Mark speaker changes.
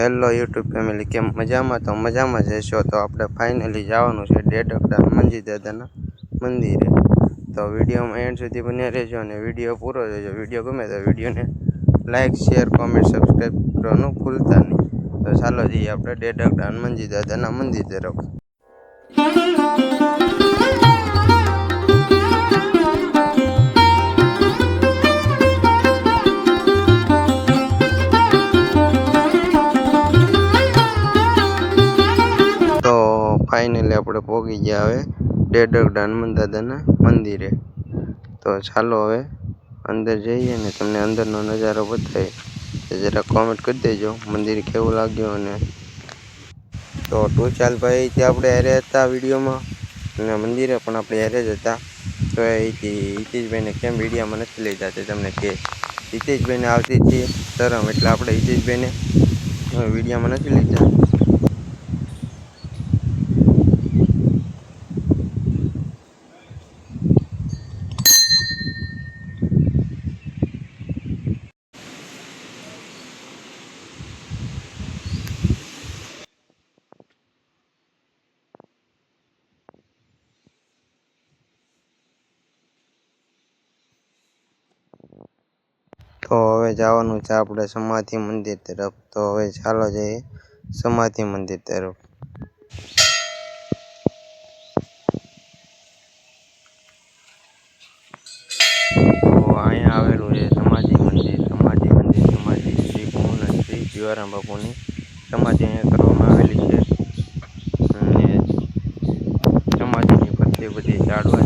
Speaker 1: Hello YouTube family, કેમ મજામાં? તો મજામાં જ હશો. તો આપણે ફાઇનલી જવાનું છે ડેઢકડા હનુમાનજી દાદાના મંદિરે. તો વિડીયોમાં એન્ડ સુધી બન્યા રહેજો અને વિડીયો પૂરો જોજો. વિડીયો ગમે તો વિડીયોને લાઇક, શેર, કોમેન્ટ, સબસ્ક્રાઈબ કરવાનું ભૂલતા નહીં. તો ચાલો જઈએ આપણે ડેઢકડા હનુમાનજી દાદાના મંદિર તરફ. ફાઇનલી આપણે પહોંચી ગયા હવે ડેઢકડા હનુમાન દાદાના મંદિરે. તો ચાલો હવે અંદર જઈએ ને તમને અંદરનો નજારો બતાવીએ. જરા કોમેન્ટ કરી દેજો મંદિર કેવું લાગ્યું. અને તો ટુચાલભાઈ ત્યાં આપણે હારે હતા વિડીયોમાં, અને મંદિરે પણ આપણે હારે જ હતા. તો હિતેશભાઈને કેમ વિડીયોમાં નથી લીધા તે તમને કહે. હિતેશભાઈને આવતી હતી શરમ, એટલે આપણે હિતેશભાઈને વિડીયોમાં નથી લીધા. તો હવે જવાનું છે આપણે સમાધિ મંદિર તરફ. તો હવે ચાલો જઈએ સમાધિ મંદિર તરફ. તો અહીંયા આવેલું છે સમાધિ મંદિર. સમાધિ શ્રી પૂર્ણ શ્રી જીવારામ બાપુની સમાધિ અહીંયા કરવામાં આવેલી છે. અને સમાધિની બધી ઝાડવા